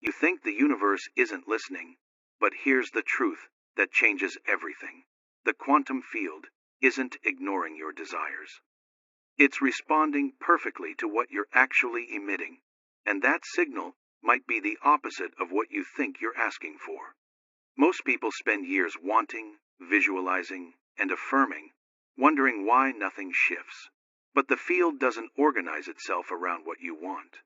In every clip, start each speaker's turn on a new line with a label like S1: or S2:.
S1: You think the universe isn't listening, but here's the truth that changes everything. The quantum field isn't ignoring your desires. It's responding perfectly to what you're actually emitting, and that signal might be the opposite of what you think you're asking for. Most people spend years wanting, visualizing, and affirming, wondering why nothing shifts. But the field doesn't organize itself around what you want.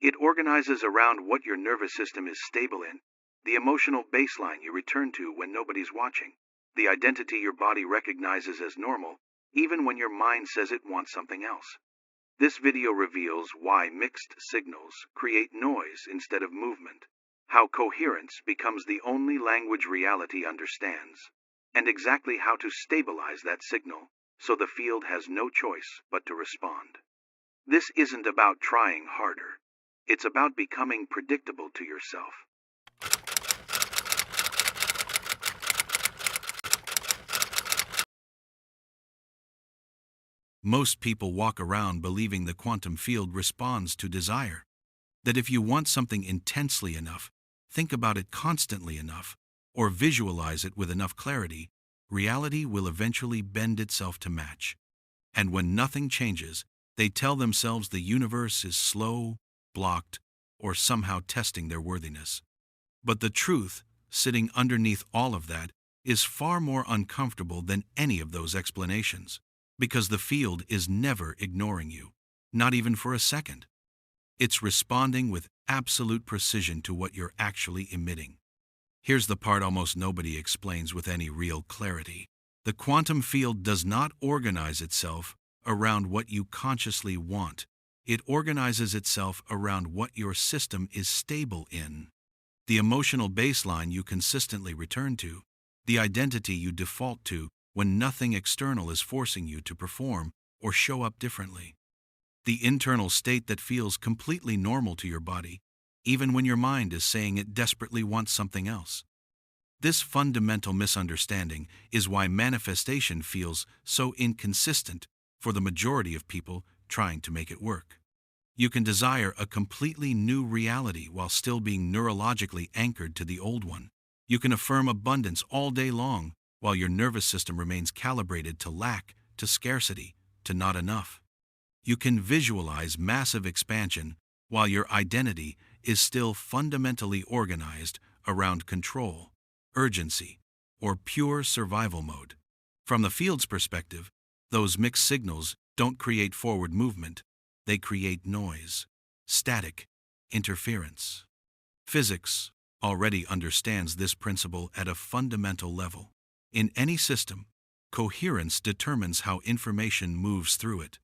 S1: It organizes around what your nervous system is stable in, the emotional baseline you return to when nobody's watching, the identity your body recognizes as normal, even when your mind says it wants something else. This video reveals why mixed signals create noise instead of movement, how coherence becomes the only language reality understands, and exactly how to stabilize that signal so the field has no choice but to respond. This isn't about trying harder. It's about becoming predictable to yourself.
S2: Most people walk around believing the quantum field responds to desire. That if you want something intensely enough, think about it constantly enough, or visualize it with enough clarity, reality will eventually bend itself to match. And when nothing changes, they tell themselves the universe is slow, blocked, or somehow testing their worthiness. But the truth, sitting underneath all of that, is far more uncomfortable than any of those explanations. Because the field is never ignoring you, not even for a second. It's responding with absolute precision to what you're actually emitting. Here's the part almost nobody explains with any real clarity. The quantum field does not organize itself around what you consciously want. It organizes itself around what your system is stable in. The emotional baseline you consistently return to, the identity you default to when nothing external is forcing you to perform or show up differently. The internal state that feels completely normal to your body, even when your mind is saying it desperately wants something else. This fundamental misunderstanding is why manifestation feels so inconsistent for the majority of people trying to make it work. You can desire a completely new reality while still being neurologically anchored to the old one. You can affirm abundance all day long while your nervous system remains calibrated to lack, to scarcity, to not enough. You can visualize massive expansion while your identity is still fundamentally organized around control, urgency, or pure survival mode. From the field's perspective, those mixed signals don't create forward movement, they create noise, static, interference. Physics already understands this principle at a fundamental level. In any system, coherence determines how information moves through it.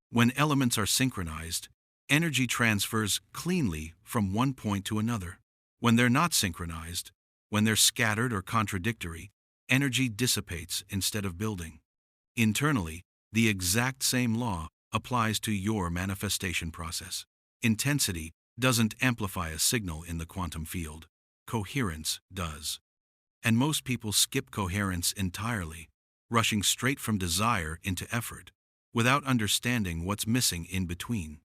S2: When elements are synchronized, energy transfers cleanly from one point to another. When they're not synchronized, when they're scattered or contradictory, energy dissipates instead of building. Internally, the exact same law applies to your manifestation process. Intensity doesn't amplify a signal in the quantum field. Coherence does. And most people skip coherence entirely, rushing straight from desire into effort, without understanding what's missing in between.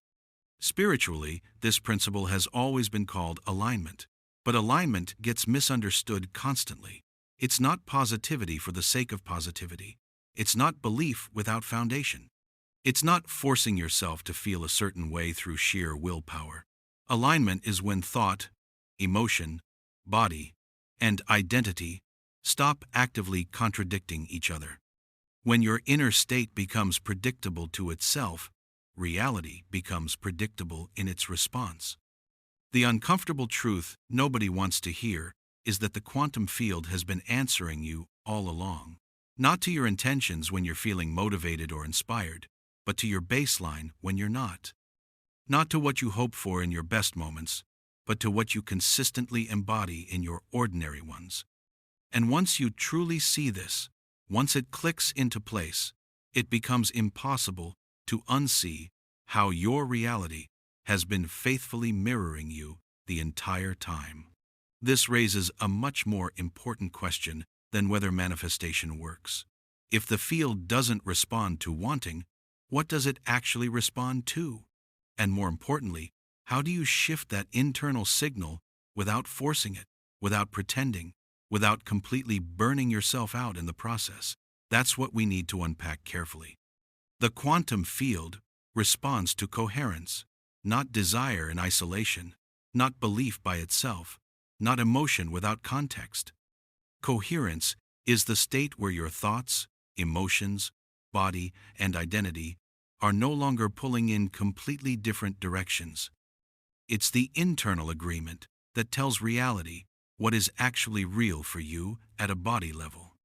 S2: Spiritually, this principle has always been called alignment, but alignment gets misunderstood constantly. It's not positivity for the sake of positivity. It's not belief without foundation. It's not forcing yourself to feel a certain way through sheer willpower. Alignment is when thought, emotion, body, and identity stop actively contradicting each other. When your inner state becomes predictable to itself, reality becomes predictable in its response. The uncomfortable truth nobody wants to hear is that the quantum field has been answering you all along. Not to your intentions when you're feeling motivated or inspired, but to your baseline when you're not. Not to what you hope for in your best moments, but to what you consistently embody in your ordinary ones. And once you truly see this, once it clicks into place, it becomes impossible to unsee how your reality has been faithfully mirroring you the entire time. This raises a much more important question than whether manifestation works. If the field doesn't respond to wanting, what does it actually respond to? And more importantly, how do you shift that internal signal without forcing it, without pretending, without completely burning yourself out in the process. That's what we need to unpack carefully. The quantum field responds to coherence, not desire in isolation, not belief by itself, not emotion without context. Coherence is the state where your thoughts, emotions, body, and identity are no longer pulling in completely different directions. It's the internal agreement that tells reality what is actually real for you at a body level.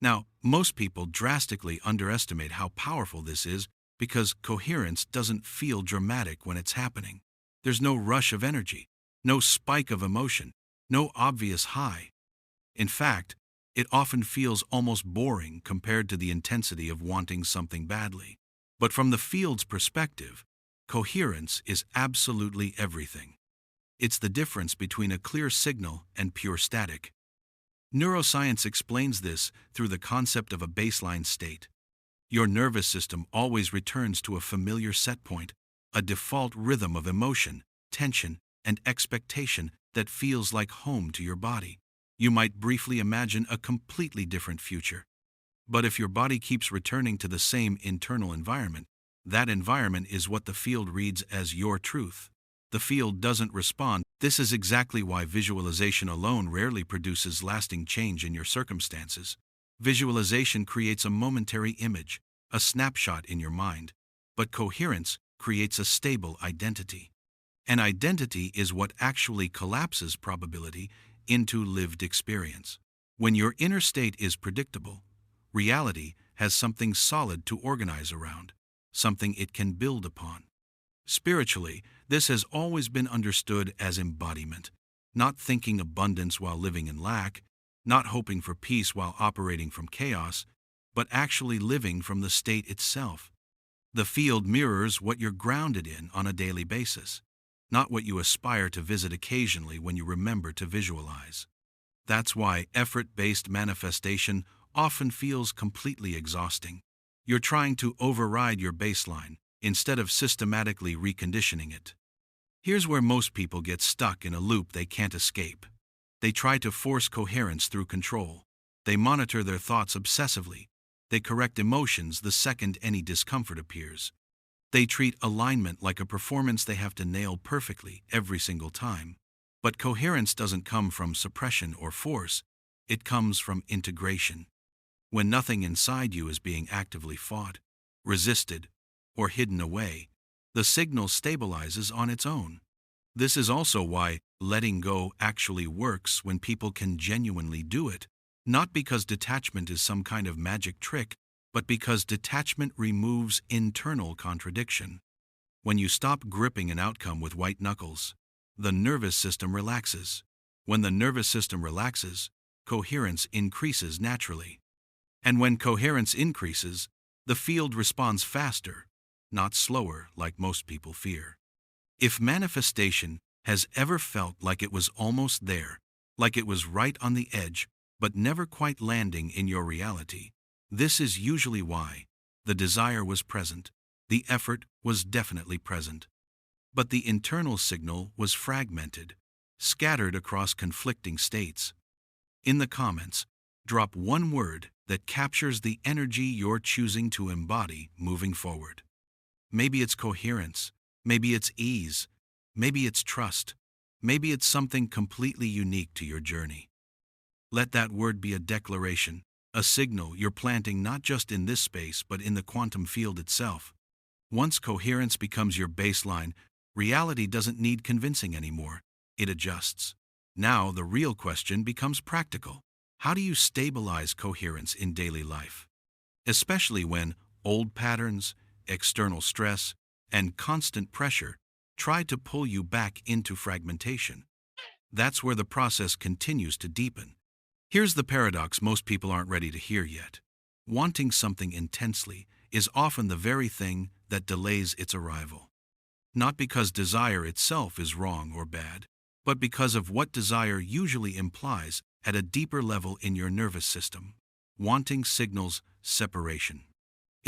S2: Now, most people drastically underestimate how powerful this is because coherence doesn't feel dramatic when it's happening. There's no rush of energy, no spike of emotion, no obvious high. In fact, it often feels almost boring compared to the intensity of wanting something badly. But from the field's perspective, coherence is absolutely everything. It's the difference between a clear signal and pure static. Neuroscience explains this through the concept of a baseline state. Your nervous system always returns to a familiar set point, a default rhythm of emotion, tension, and expectation that feels like home to your body. You might briefly imagine a completely different future. But if your body keeps returning to the same internal environment, that environment is what the field reads as your truth. The field doesn't respond. This is exactly why visualization alone rarely produces lasting change in your circumstances. Visualization creates a momentary image, a snapshot in your mind, but coherence creates a stable identity. An identity is what actually collapses probability into lived experience. When your inner state is predictable, reality has something solid to organize around, something it can build upon. Spiritually, this has always been understood as embodiment, not thinking abundance while living in lack, not hoping for peace while operating from chaos, but actually living from the state itself. The field mirrors what you're grounded in on a daily basis, not what you aspire to visit occasionally when you remember to visualize. That's why effort-based manifestation often feels completely exhausting. You're trying to override your baseline instead of systematically reconditioning it. Here's where most people get stuck in a loop they can't escape. They try to force coherence through control. They monitor their thoughts obsessively. They correct emotions the second any discomfort appears. They treat alignment like a performance they have to nail perfectly every single time. But coherence doesn't come from suppression or force. It comes from integration. When nothing inside you is being actively fought, resisted, or hidden away, the signal stabilizes on its own. This is also why letting go actually works when people can genuinely do it, not because detachment is some kind of magic trick, but because detachment removes internal contradiction. When you stop gripping an outcome with white knuckles, the nervous system relaxes. When the nervous system relaxes, coherence increases naturally. And when coherence increases, the field responds faster, not slower like most people fear. If manifestation has ever felt like it was almost there, like it was right on the edge, but never quite landing in your reality, this is usually why. The desire was present, the effort was definitely present, but the internal signal was fragmented, scattered across conflicting states. In the comments, drop one word that captures the energy you're choosing to embody moving forward. Maybe it's coherence, maybe it's ease, maybe it's trust, maybe it's something completely unique to your journey. Let that word be a declaration, a signal you're planting not just in this space but in the quantum field itself. Once coherence becomes your baseline, reality doesn't need convincing anymore. It adjusts. Now the real question becomes practical. How do you stabilize coherence in daily life? Especially when old patterns, external stress, and constant pressure try to pull you back into fragmentation. That's where the process continues to deepen. Here's the paradox most people aren't ready to hear yet. Wanting something intensely is often the very thing that delays its arrival. Not because desire itself is wrong or bad, but because of what desire usually implies at a deeper level in your nervous system. Wanting signals separation.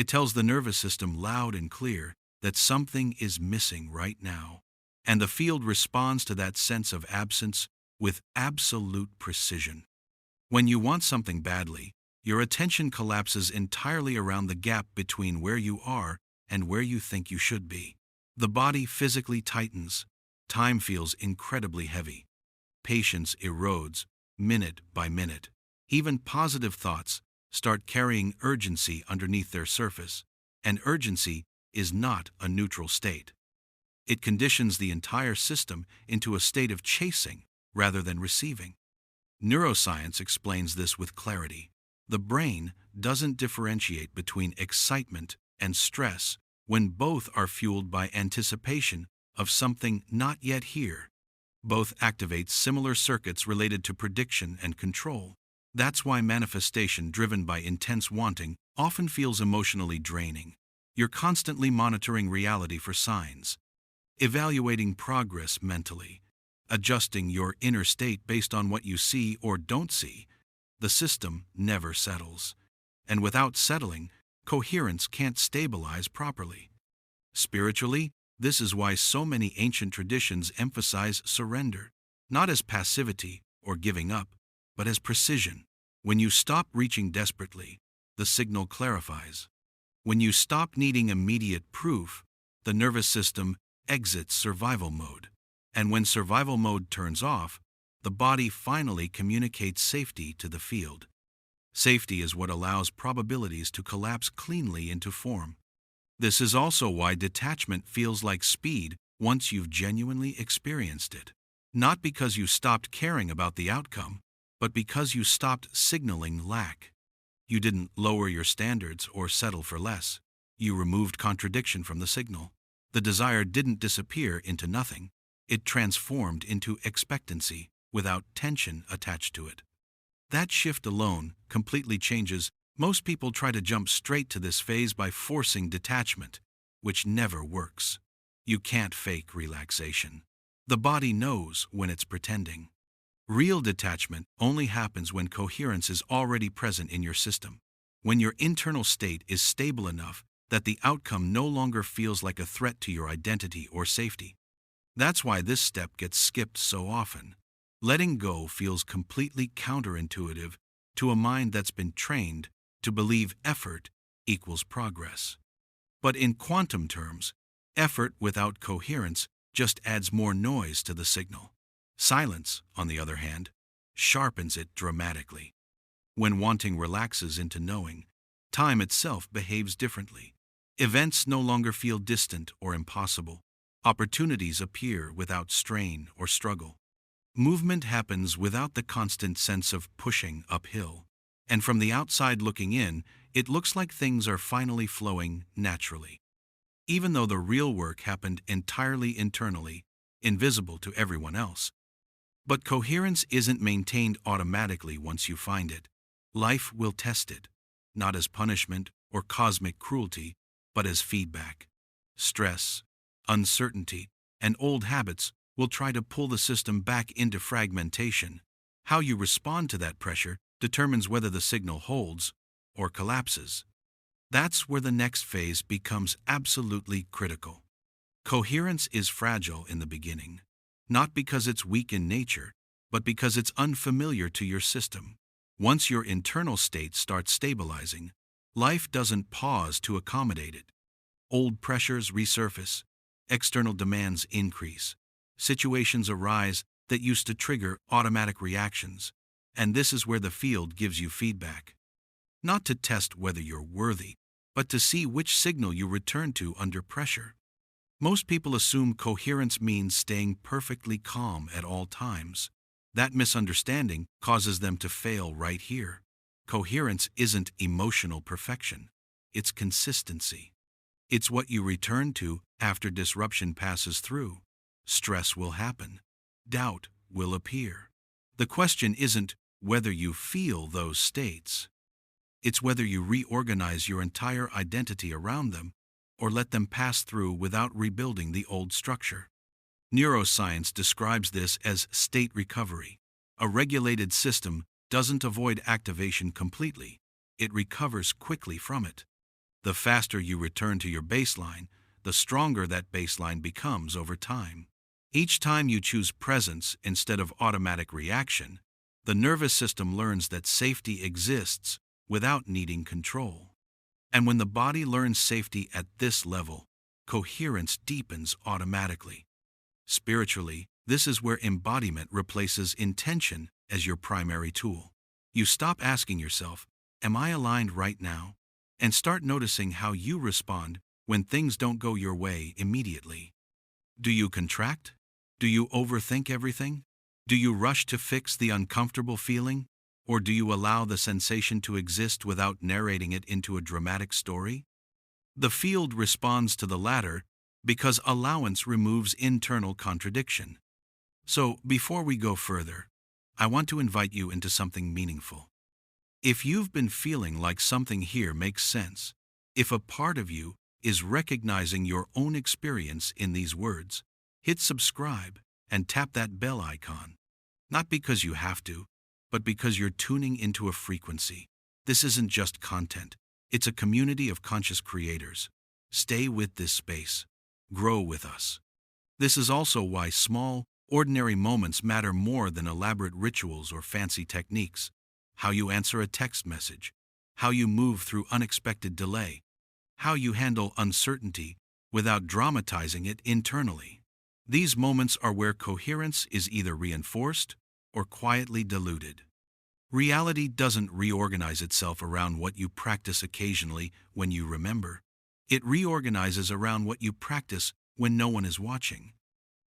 S2: It tells the nervous system loud and clear that something is missing right now. And the field responds to that sense of absence with absolute precision. When you want something badly, your attention collapses entirely around the gap between where you are and where you think you should be. The body physically tightens, time feels incredibly heavy. Patience erodes, minute by minute. Even positive thoughts start carrying urgency underneath their surface, and urgency is not a neutral state. It conditions the entire system into a state of chasing rather than receiving. Neuroscience explains this with clarity. The brain doesn't differentiate between excitement and stress when both are fueled by anticipation of something not yet here. Both activate similar circuits related to prediction and control. That's why manifestation driven by intense wanting often feels emotionally draining. You're constantly monitoring reality for signs, evaluating progress mentally, adjusting your inner state based on what you see or don't see. The system never settles. And without settling, coherence can't stabilize properly. Spiritually, this is why so many ancient traditions emphasize surrender, not as passivity or giving up, but as precision. When you stop reaching desperately, the signal clarifies. When you stop needing immediate proof, the nervous system exits survival mode. And when survival mode turns off, the body finally communicates safety to the field. Safety is what allows probabilities to collapse cleanly into form. This is also why detachment feels like speed once you've genuinely experienced it. Not because you stopped caring about the outcome, but because you stopped signaling lack. You didn't lower your standards or settle for less. You removed contradiction from the signal. The desire didn't disappear into nothing. It transformed into expectancy without tension attached to it. That shift alone completely changes. Most people try to jump straight to this phase by forcing detachment, which never works. You can't fake relaxation. The body knows when it's pretending. Real detachment only happens when coherence is already present in your system, when your internal state is stable enough that the outcome no longer feels like a threat to your identity or safety. That's why this step gets skipped so often. Letting go feels completely counterintuitive to a mind that's been trained to believe effort equals progress. But in quantum terms, effort without coherence just adds more noise to the signal. Silence, on the other hand, sharpens it dramatically. When wanting relaxes into knowing, time itself behaves differently. Events no longer feel distant or impossible. Opportunities appear without strain or struggle. Movement happens without the constant sense of pushing uphill. And from the outside looking in, it looks like things are finally flowing naturally. Even though the real work happened entirely internally, invisible to everyone else. But coherence isn't maintained automatically once you find it. Life will test it, not as punishment or cosmic cruelty, but as feedback. Stress, uncertainty, and old habits will try to pull the system back into fragmentation. How you respond to that pressure determines whether the signal holds or collapses. That's where the next phase becomes absolutely critical. Coherence is fragile in the beginning, not because it's weak in nature, but because it's unfamiliar to your system. Once your internal state starts stabilizing, life doesn't pause to accommodate it. Old pressures resurface, external demands increase, situations arise that used to trigger automatic reactions, and this is where the field gives you feedback. Not to test whether you're worthy, but to see which signal you return to under pressure. Most people assume coherence means staying perfectly calm at all times. That misunderstanding causes them to fail right here. Coherence isn't emotional perfection. It's consistency. It's what you return to after disruption passes through. Stress will happen. Doubt will appear. The question isn't whether you feel those states. It's whether you reorganize your entire identity around them or let them pass through without rebuilding the old structure. Neuroscience describes this as state recovery. A regulated system doesn't avoid activation completely. It recovers quickly from it. The faster you return to your baseline, the stronger that baseline becomes over time. Each time you choose presence instead of automatic reaction, the nervous system learns that safety exists without needing control. And when the body learns safety at this level, coherence deepens automatically. Spiritually, this is where embodiment replaces intention as your primary tool. You stop asking yourself, "Am I aligned right now?" and start noticing how you respond when things don't go your way immediately. Do you contract? Do you overthink everything? Do you rush to fix the uncomfortable feeling? Or do you allow the sensation to exist without narrating it into a dramatic story? The field responds to the latter because allowance removes internal contradiction. So, before we go further, I want to invite you into something meaningful. If you've been feeling like something here makes sense, if a part of you is recognizing your own experience in these words, hit subscribe and tap that bell icon. Not because you have to, but because you're tuning into a frequency. This isn't just content, it's a community of conscious creators. Stay with this space. Grow with us. This is also why small, ordinary moments matter more than elaborate rituals or fancy techniques. How you answer a text message, how you move through unexpected delay, how you handle uncertainty without dramatizing it internally. These moments are where coherence is either reinforced or quietly diluted. Reality doesn't reorganize itself around what you practice occasionally when you remember. It reorganizes around what you practice when no one is watching.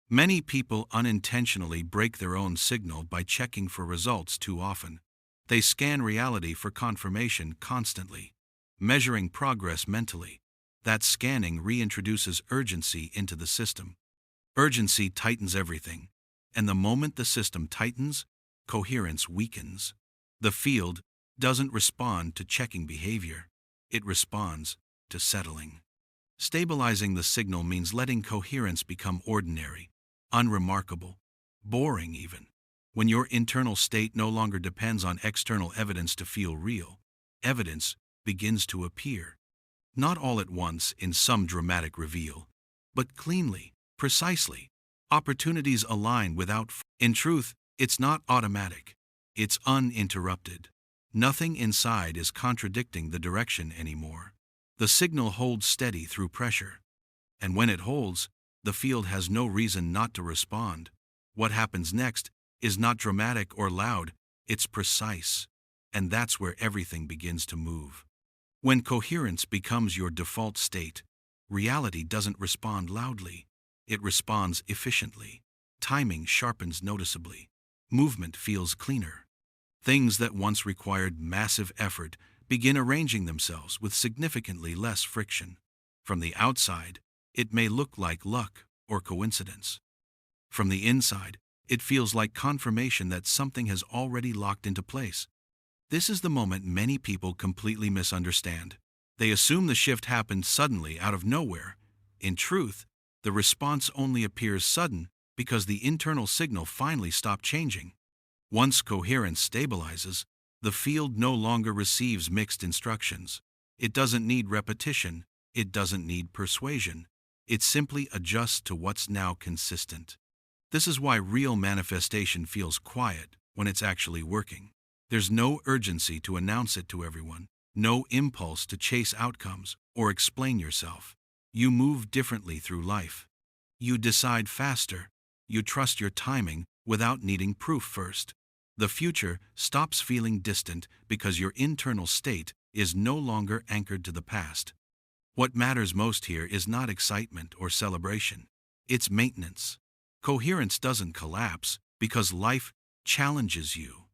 S2: Many people unintentionally break their own signal by checking for results too often. They scan reality for confirmation constantly, measuring progress mentally. That scanning reintroduces urgency into the system. Urgency tightens everything, and the moment the system tightens, coherence weakens. The field doesn't respond to checking behavior, it responds to settling. Stabilizing the signal means letting coherence become ordinary, unremarkable, boring even. When your internal state no longer depends on external evidence to feel real, evidence begins to appear. Not all at once in some dramatic reveal, but cleanly, precisely. Opportunities align without. In truth, it's not automatic. It's uninterrupted. Nothing inside is contradicting the direction anymore. The signal holds steady through pressure. And when it holds, the field has no reason not to respond. What happens next is not dramatic or loud, it's precise. And that's where everything begins to move. When coherence becomes your default state, reality doesn't respond loudly. It responds efficiently. Timing sharpens noticeably. Movement feels cleaner. Things that once required massive effort begin arranging themselves with significantly less friction. From the outside, it may look like luck or coincidence. From the inside, it feels like confirmation that something has already locked into place. This is the moment many people completely misunderstand. They assume the shift happened suddenly out of nowhere. In truth, the response only appears sudden because the internal signal finally stopped changing. Once coherence stabilizes, the field no longer receives mixed instructions. It doesn't need repetition, it doesn't need persuasion. It simply adjusts to what's now consistent. This is why real manifestation feels quiet when it's actually working. There's no urgency to announce it to everyone, no impulse to chase outcomes or explain yourself. You move differently through life. You decide faster. You trust your timing without needing proof first. The future stops feeling distant because your internal state is no longer anchored to the past. What matters most here is not excitement or celebration. It's maintenance. Coherence doesn't collapse because life challenges you.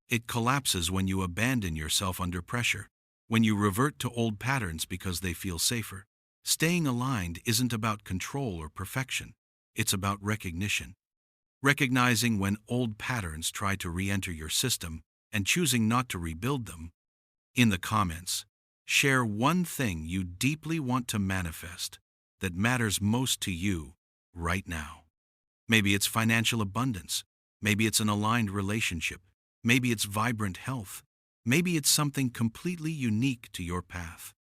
S2: It collapses when you abandon yourself under pressure, when you revert to old patterns because they feel safer. Staying aligned isn't about control or perfection. It's about recognition. Recognizing when old patterns try to re-enter your system and choosing not to rebuild them. In the comments, share one thing you deeply want to manifest that matters most to you right now. Maybe it's financial abundance. Maybe it's an aligned relationship. Maybe it's vibrant health. Maybe it's something completely unique to your path.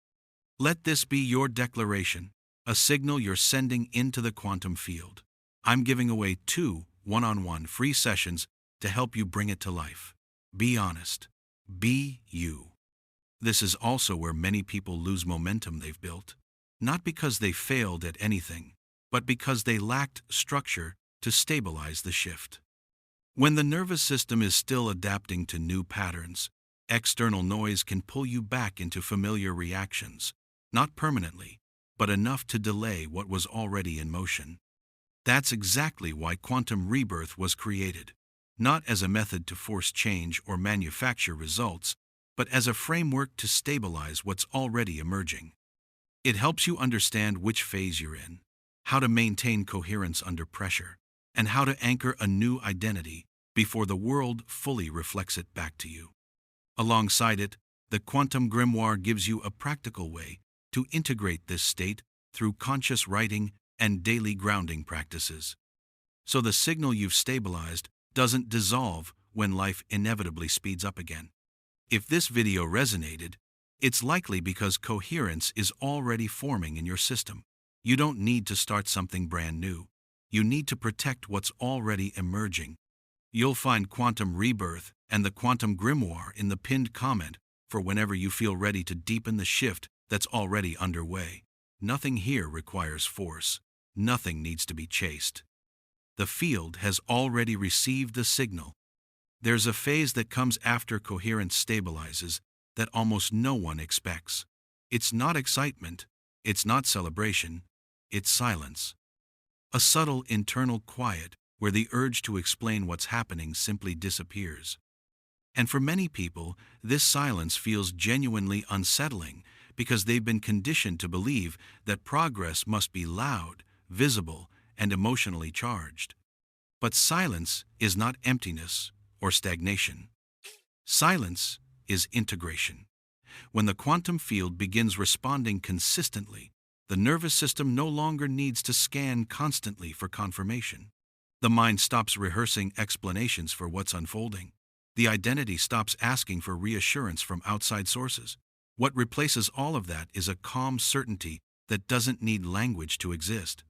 S2: Let this be your declaration, a signal you're sending into the quantum field. I'm giving away 2 one-on-one free sessions to help you bring it to life. Be honest. Be you. This is also where many people lose momentum they've built, not because they failed at anything, but because they lacked structure to stabilize the shift. When the nervous system is still adapting to new patterns, external noise can pull you back into familiar reactions, not permanently, but enough to delay what was already in motion. That's exactly why quantum rebirth was created, not as a method to force change or manufacture results, but as a framework to stabilize what's already emerging. It helps you understand which phase you're in, how to maintain coherence under pressure, and how to anchor a new identity before the world fully reflects it back to you. Alongside it, the Quantum Grimoire gives you a practical way to integrate this state through conscious writing and daily grounding practices. So the signal you've stabilized doesn't dissolve when life inevitably speeds up again. If this video resonated, it's likely because coherence is already forming in your system. You don't need to start something brand new. You need to protect what's already emerging. You'll find Quantum Rebirth and the Quantum Grimoire in the pinned comment for whenever you feel ready to deepen the shift that's already underway. Nothing here requires force. Nothing needs to be chased. The field has already received the signal. There's a phase that comes after coherence stabilizes that almost no one expects. It's not excitement, it's not celebration, it's silence. A subtle internal quiet where the urge to explain what's happening simply disappears. And for many people, this silence feels genuinely unsettling because they've been conditioned to believe that progress must be loud, visible, and emotionally charged. But silence is not emptiness or stagnation. Silence is integration. When the quantum field begins responding consistently, the nervous system no longer needs to scan constantly for confirmation. The mind stops rehearsing explanations for what's unfolding. The identity stops asking for reassurance from outside sources. What replaces all of that is a calm certainty that doesn't need language to exist.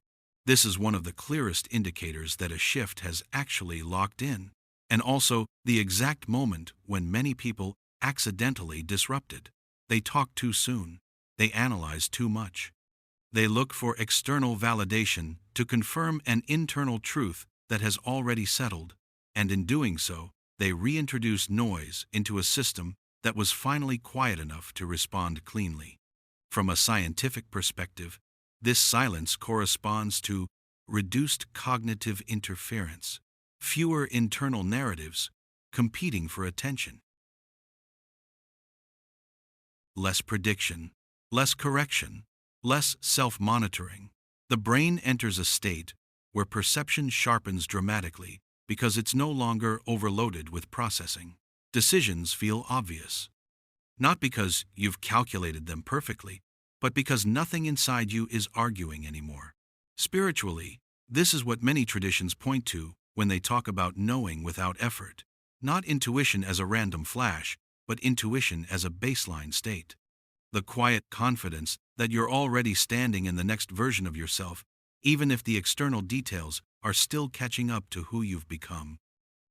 S2: This is one of the clearest indicators that a shift has actually locked in, and also the exact moment when many people accidentally disrupt it. They talk too soon. They analyze too much. They look for external validation to confirm an internal truth that has already settled, and in doing so, they reintroduce noise into a system that was finally quiet enough to respond cleanly. From a scientific perspective, this silence corresponds to reduced cognitive interference, fewer internal narratives competing for attention, less prediction, less correction, less self-monitoring. The brain enters a state where perception sharpens dramatically because it's no longer overloaded with processing. Decisions feel obvious, not because you've calculated them perfectly, but because nothing inside you is arguing anymore. Spiritually, this is what many traditions point to when they talk about knowing without effort. Not intuition as a random flash, but intuition as a baseline state. The quiet confidence that you're already standing in the next version of yourself, even if the external details are still catching up to who you've become.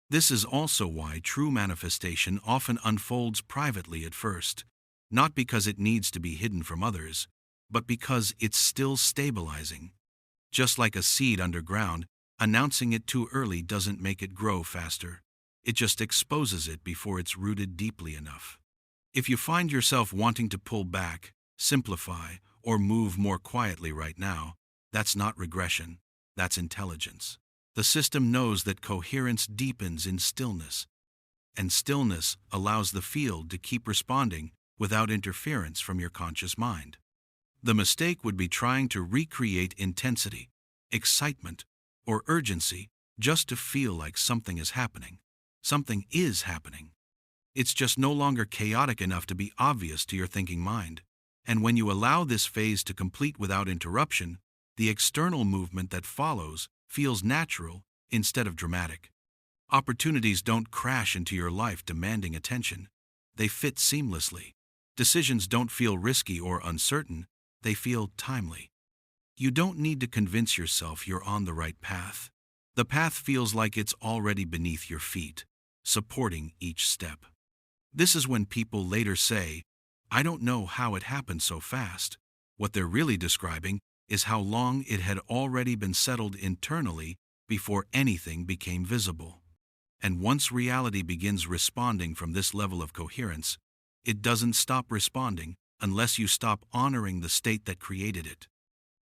S2: This is also why true manifestation often unfolds privately at first, not because it needs to be hidden from others, but because it's still stabilizing. Just like a seed underground, announcing it too early doesn't make it grow faster. It just exposes it before it's rooted deeply enough. If you find yourself wanting to pull back, simplify, or move more quietly right now, that's not regression, that's intelligence. The system knows that coherence deepens in stillness, and stillness allows the field to keep responding without interference from your conscious mind. The mistake would be trying to recreate intensity, excitement, or urgency just to feel like something is happening. Something is happening. It's just no longer chaotic enough to be obvious to your thinking mind. And when you allow this phase to complete without interruption, the external movement that follows feels natural instead of dramatic. Opportunities don't crash into your life demanding attention. They fit seamlessly. Decisions don't feel risky or uncertain. They feel timely. You don't need to convince yourself you're on the right path. The path feels like it's already beneath your feet, supporting each step. This is when people later say, "I don't know how it happened so fast." What they're really describing is how long it had already been settled internally before anything became visible. And once reality begins responding from this level of coherence, it doesn't stop responding unless you stop honoring the state that created it.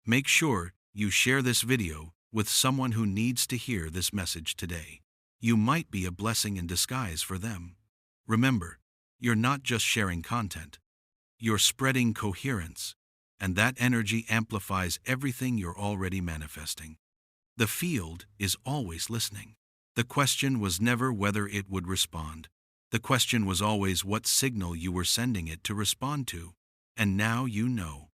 S2: Make sure you share this video with someone who needs to hear this message today. You might be a blessing in disguise for them. Remember, you're not just sharing content, you're spreading coherence, and that energy amplifies everything you're already manifesting. The field is always listening. The question was never whether it would respond. The question was always what signal you were sending it to respond to. And now you know.